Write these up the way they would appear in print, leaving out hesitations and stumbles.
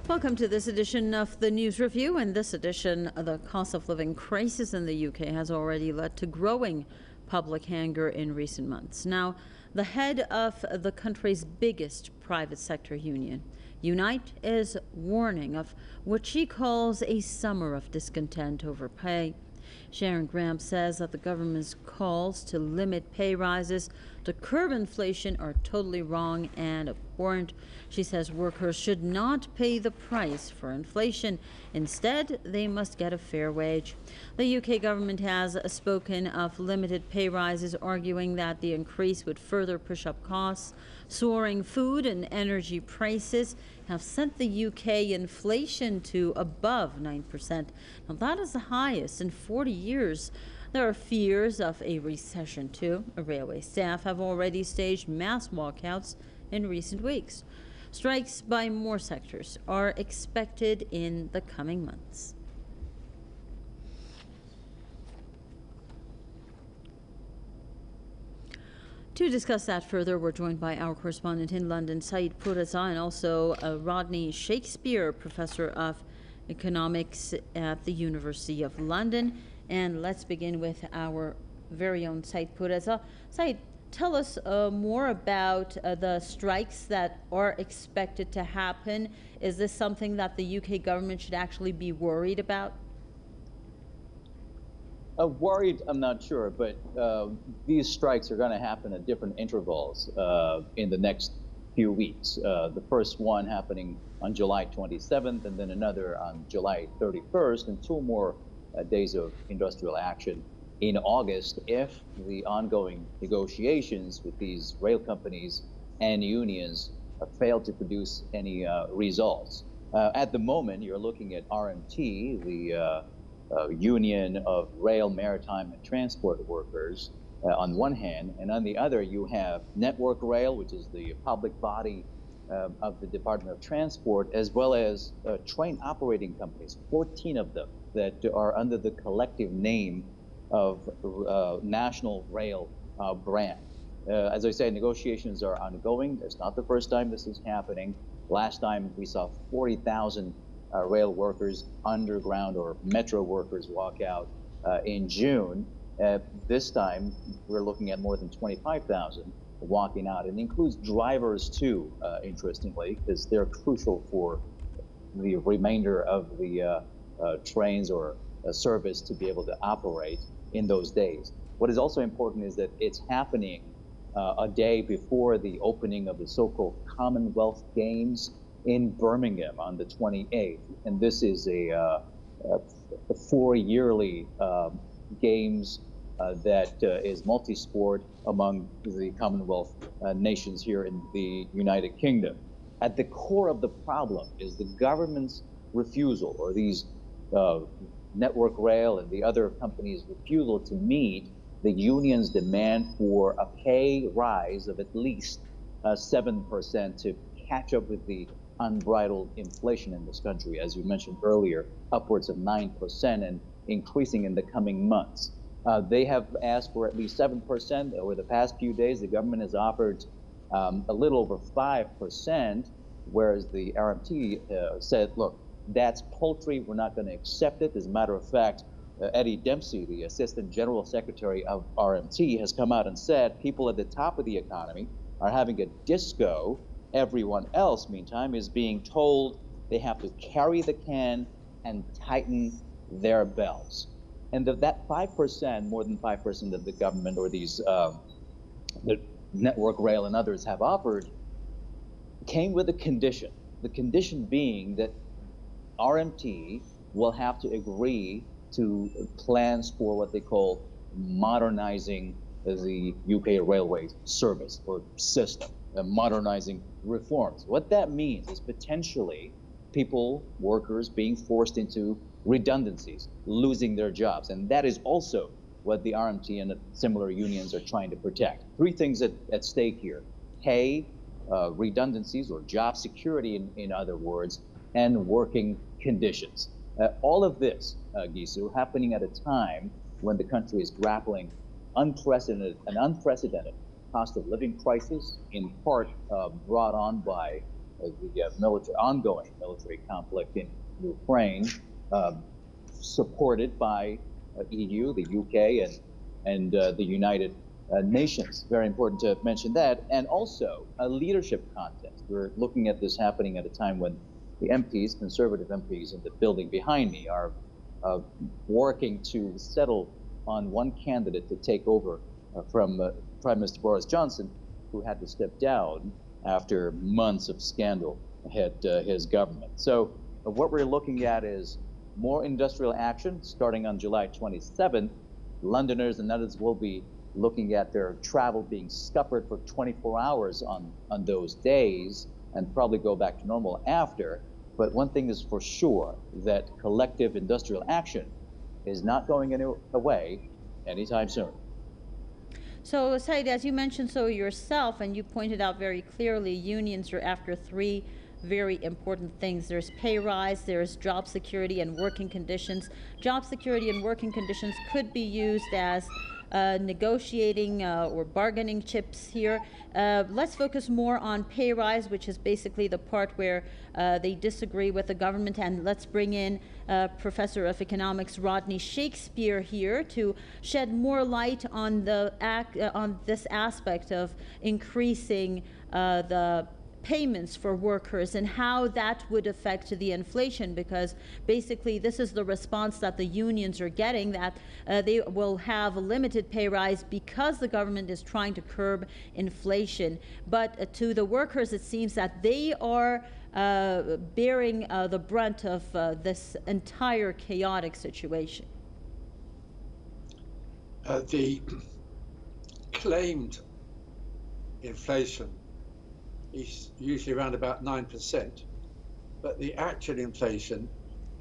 Welcome to this edition of the News Review. In this edition, the cost of living crisis in the UK has already led to growing public anger in recent months. Now, the head of the country's biggest private sector union, Unite, is warning of what she calls a summer of discontent over pay. Sharon Graham says that the government's calls to limit pay rises to curb inflation are totally wrong and abhorrent. She says workers should not pay the price for inflation. Instead, they must get a fair wage. The UK government has spoken of limited pay rises, arguing that the increase would further push up costs. Soaring food and energy prices have sent the UK inflation to above 9%. Now, that is the highest in 40 years. There are fears of a recession, too. Railway staff have already staged mass walkouts in recent weeks. Strikes by more sectors are expected in the coming months. To discuss that further, we're joined by our correspondent in London, Saeed Pureza, and also Rodney Shakespeare, professor of economics at the University of London. And let's begin with our very own Saeed Pureza. Saeed, tell us more about the strikes that are expected to happen. Is this something that the UK government should actually be worried about? Worried, I'm not sure, but these strikes are going to happen at different intervals in the next few weeks. The first one happening on July 27th, and then another on July 31st, and two more days of industrial action in August if the ongoing negotiations with these rail companies and unions fail to produce any results. At the moment, you're looking at RMT, the Union of Rail, Maritime, and Transport Workers on one hand, and on the other you have Network Rail, which is the public body of the Department of Transport, as well as train operating companies, 14 of them that are under the collective name of National Rail brand. As I said, negotiations are ongoing. It's not the first time this is happening. Last time we saw 40,000 rail workers, underground or metro workers walk out in June. This time, we're looking at more than 25,000 walking out. It includes drivers too, interestingly, because they're crucial for the remainder of the trains or service to be able to operate in those days. What is also important is that it's happening a day before the opening of the so-called Commonwealth Games in Birmingham on the 28th, and this is a 4-yearly games that is multi-sport among the Commonwealth nations here in the United Kingdom. At the core of the problem is the government's refusal, or these Network Rail and the other companies' refusal to meet the union's demand for a pay rise of at least 7% to catch up with the unbridled inflation in this country, as you mentioned earlier, upwards of 9% and increasing in the coming months. They have asked for at least 7%. Over the past few days, the government has offered a little over 5%, whereas the RMT said, look, that's paltry, we're not going to accept it. As a matter of fact, Eddie Dempsey, the Assistant General Secretary of RMT, has come out and said people at the top of the economy are having a disco. Everyone else, meantime, is being told they have to carry the can and tighten their belts. And that 5%, more than 5% of the government or these the Network Rail and others have offered, came with a condition. The condition being that RMT will have to agree to plans for what they call modernizing the UK railway service or system, modernizing reforms. What that means is potentially people, workers, being forced into redundancies, losing their jobs. And that is also what the RMT and the similar unions are trying to protect. Three things at stake here: pay, redundancies or job security, in other words, and working conditions. All of this, Gisu, happening at a time when the country is grappling an unprecedented cost of living crisis, in part brought on by the ongoing military conflict in Ukraine, supported by EU, the UK, and the United Nations. Very important to mention that. And also a leadership contest. We're looking at this happening at a time when the MPs, conservative MPs in the building behind me, are working to settle on one candidate to take over from Prime Minister Boris Johnson, who had to step down after months of scandal hit his government. So what we're looking at is more industrial action starting on July 27th. Londoners and others will be looking at their travel being scuppered for 24 hours on those days and probably go back to normal after. But one thing is for sure, that collective industrial action is not going away anytime soon. So, Said, as you mentioned so yourself, and you pointed out very clearly, unions are after three very important things. There's pay rise, there's job security and working conditions. Job security and working conditions could be used as negotiating or bargaining chips here. Let's focus more on pay rise, which is basically the part where they disagree with the government. And let's bring in Professor of Economics Rodney Shakespeare here to shed more light on on this aspect of increasing the payments for workers and how that would affect the inflation, because basically this is the response that the unions are getting, that they will have a limited pay rise because the government is trying to curb inflation. But to the workers, it seems that they are bearing the brunt of this entire chaotic situation. The claimed inflation is usually around about 9%, but the actual inflation,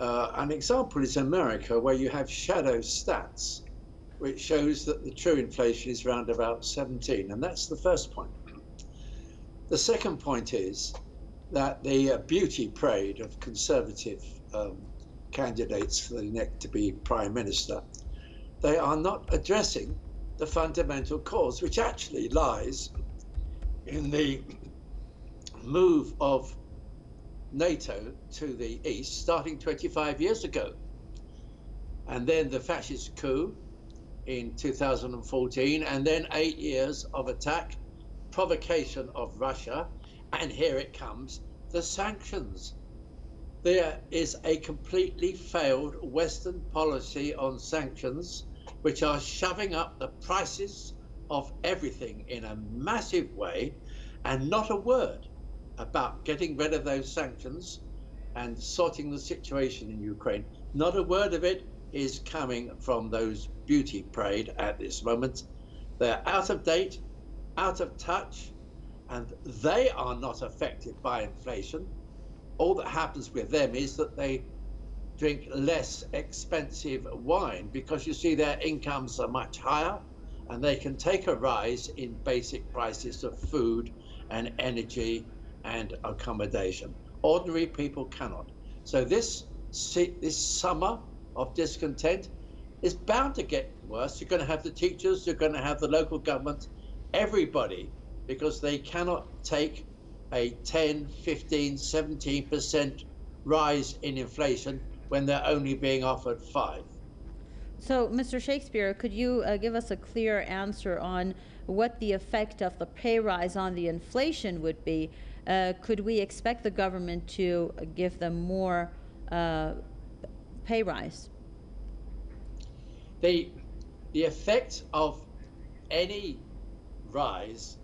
an example is America, where you have shadow stats, which shows that the true inflation is around about 17, and that's the first point. The second point is that the beauty parade of conservative candidates for the next to be prime minister, they are not addressing the fundamental cause, which actually lies in the move of NATO to the east starting 25 years ago, and then the fascist coup in 2014, and then 8 years of attack, provocation of Russia, and here it comes, the sanctions. There is a completely failed Western policy on sanctions, which are shoving up the prices of everything in a massive way, and not a word about getting rid of those sanctions and sorting the situation in Ukraine. Not a word of it is coming from those beauty parade at this moment. They're out of date, out of touch, and they are not affected by inflation. All that happens with them is that they drink less expensive wine, because you see their incomes are much higher and they can take a rise in basic prices of food and energy and accommodation. Ordinary people cannot. So this summer of discontent is bound to get worse. You're going to have the teachers, you're going to have the local government, everybody, because they cannot take a 10, 15, 17% rise in inflation when they're only being offered 5. So, Mr. Shakespeare, could you give us a clear answer on what the effect of the pay rise on the inflation would be? Could we expect the government to give them more pay rise? The effect of any rise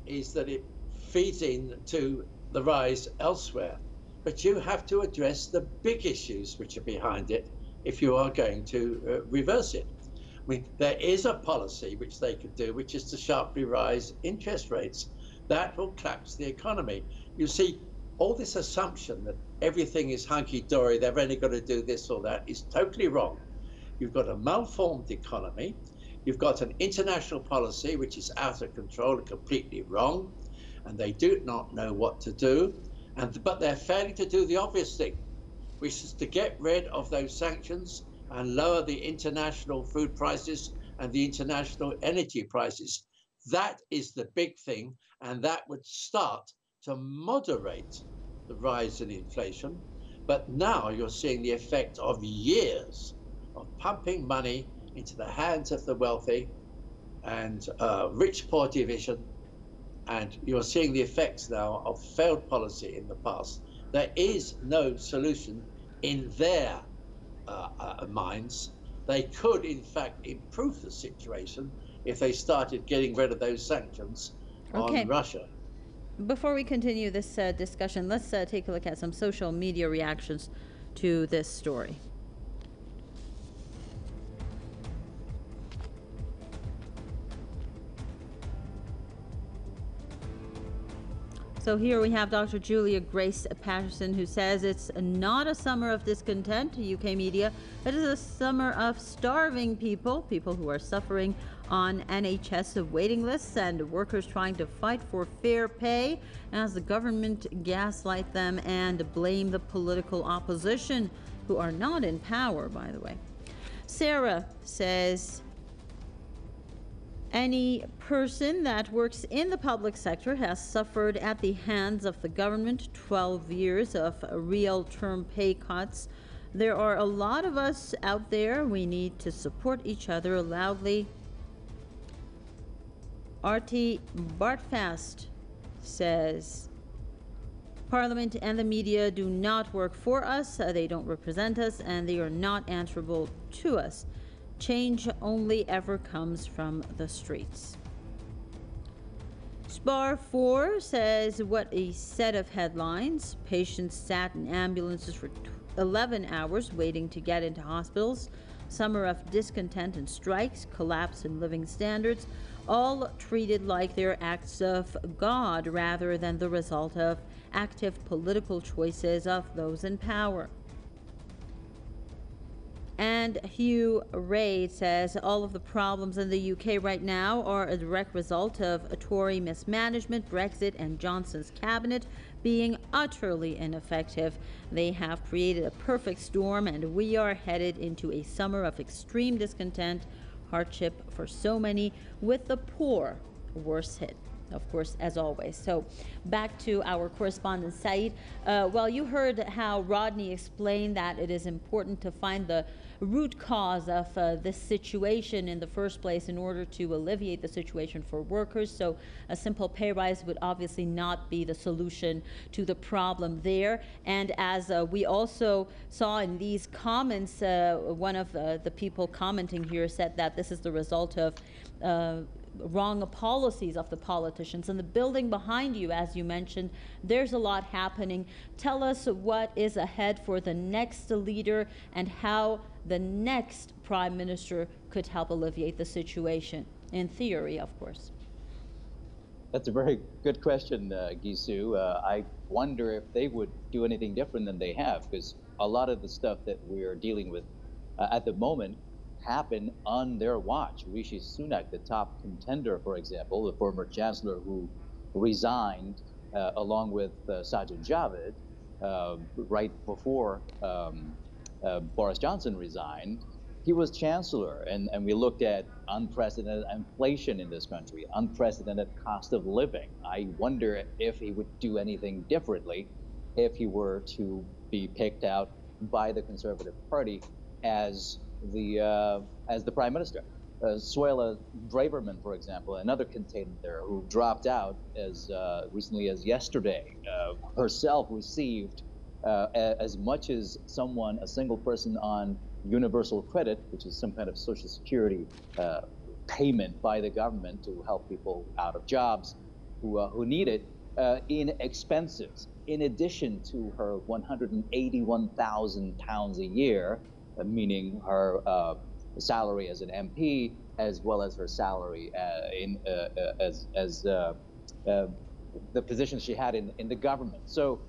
is that it feeds into the rise elsewhere. But you have to address the big issues which are behind it if you are going to reverse it. I mean, there is a policy which they could do, which is to sharply rise interest rates. That will collapse the economy. You see, all this assumption that everything is hunky-dory, they've only got to do this or that, is totally wrong. You've got a malformed economy. You've got an international policy which is out of control and completely wrong, and they do not know what to do. But they're failing to do the obvious thing, which is to get rid of those sanctions and lower the international food prices and the international energy prices. That is the big thing, and that would start to moderate the rise in inflation, but now you're seeing the effect of years of pumping money into the hands of the wealthy and rich-poor division, and you're seeing the effects now of failed policy in the past. There is no solution in their minds. They could, in fact, improve the situation if they started getting rid of those sanctions on Okay. Russia. Before we continue this discussion, let's take a look at some social media reactions to this story. So here we have Dr. Julia Grace Patterson, who says it's not a summer of discontent, UK media. It is a summer of starving people who are suffering on NHS waiting lists and workers trying to fight for fair pay as the government gaslight them and blame the political opposition, who are not in power, by the way. Sarah says, any person that works in the public sector has suffered at the hands of the government 12 years of real term pay cuts. There are a lot of us out there. We need to support each other loudly. Artie Bartfast says, Parliament and the media do not work for us. They don't represent us, and they are not answerable to us. Change only ever comes from the streets. Spar 4 says, what a set of headlines. Patients sat in ambulances for 11 hours waiting to get into hospitals. Summer of discontent and strikes, collapse in living standards, all treated like they're acts of God rather than the result of active political choices of those in power. And Hugh Ray says all of the problems in the UK right now are a direct result of Tory mismanagement, Brexit, and Johnson's cabinet being utterly ineffective. They have created a perfect storm, and we are headed into a summer of extreme discontent, hardship for so many, with the poor worse hit, of course, as always. So back to our correspondent Saeed. Well, you heard how Rodney explained that it is important to find the root cause of this situation in the first place in order to alleviate the situation for workers. So a simple pay rise would obviously not be the solution to the problem there. And as we also saw in these comments, one of the people commenting here said that this is the result of wrong policies of the politicians. And the building behind you, as you mentioned, there's a lot happening. Tell us what is ahead for the next leader and how the next prime minister could help alleviate the situation, in theory, of course. That's a very good question, Gisu. I wonder if they would do anything different than they have, because a lot of the stuff that we're dealing with at the moment happen on their watch. Rishi Sunak, the top contender, for example, the former chancellor who resigned along with Sajid Javid right before Boris Johnson resigned, he was chancellor, and we looked at unprecedented inflation in this country, unprecedented cost of living. I wonder if he would do anything differently if he were to be picked out by the Conservative Party as the prime minister. Suella Braverman, for example, another contender who dropped out as recently as yesterday, herself received as much as a single person on universal credit, which is some kind of social security payment by the government to help people out of jobs who need it, in expenses, in addition to her £181,000 a year, meaning her salary as an MP, as well as her salary as the position she had in the government. So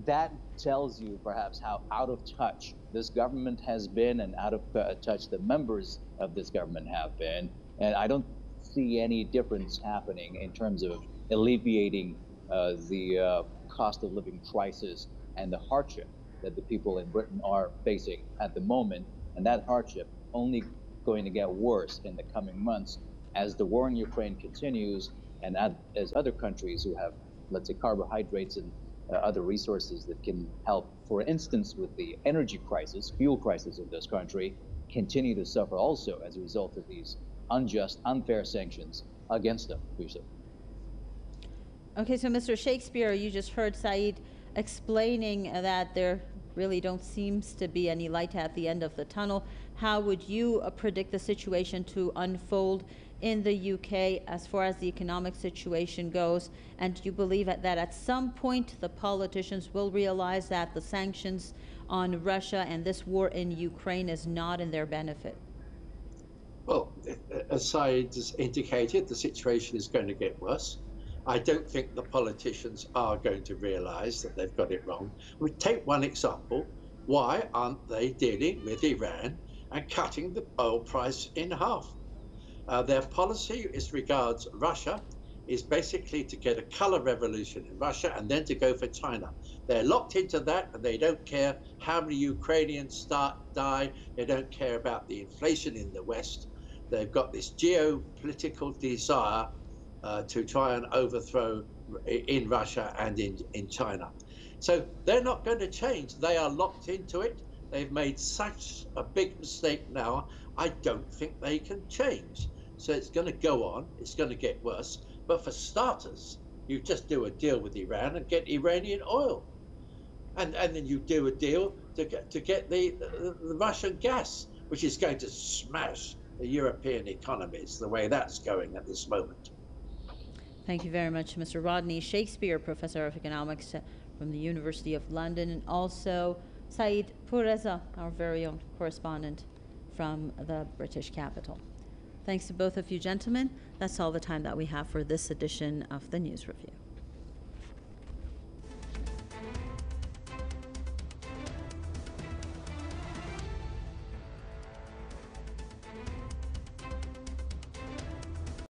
that tells you perhaps how out of touch this government has been and out of touch the members of this government have been. And I don't see any difference happening in terms of alleviating the cost of living crisis and the hardship that the people in Britain are facing at the moment. And that hardship only going to get worse in the coming months as the war in Ukraine continues and as other countries who have, let's say, carbohydrates other resources that can help, for instance, with the energy crisis, fuel crisis of this country, continue to suffer also as a result of these unjust, unfair sanctions against them. Okay, so Mr. Shakespeare, you just heard Saeed explaining that there really don't seems to be any light at the end of the tunnel. How would you predict the situation to unfold in the UK as far as the economic situation goes? And do you believe that at some point the politicians will realize that the sanctions on Russia and this war in Ukraine is not in their benefit? Well, as Saeed has indicated, the situation is going to get worse. I don't think the politicians are going to realise that they've got it wrong. We take one example. Why aren't they dealing with Iran and cutting the oil price in half? Their policy as regards Russia is basically to get a color revolution in Russia and then to go for China. They're locked into that, and they don't care how many Ukrainians die. They don't care about the inflation in the West. They've got this geopolitical desire to try and overthrow in Russia and in China. So they're not going to change. They are locked into it. They've made such a big mistake now. I don't think they can change. So it's going to go on. It's going to get worse. But for starters, you just do a deal with Iran and get Iranian oil. And then you do a deal to get the Russian gas, which is going to smash the European economies the way that's going at this moment. Thank you very much, Mr. Rodney Shakespeare, Professor of Economics from the University of London, and also Saeed Pourreza, our very own correspondent from the British capital. Thanks to both of you gentlemen. That's all the time that we have for this edition of the News Review.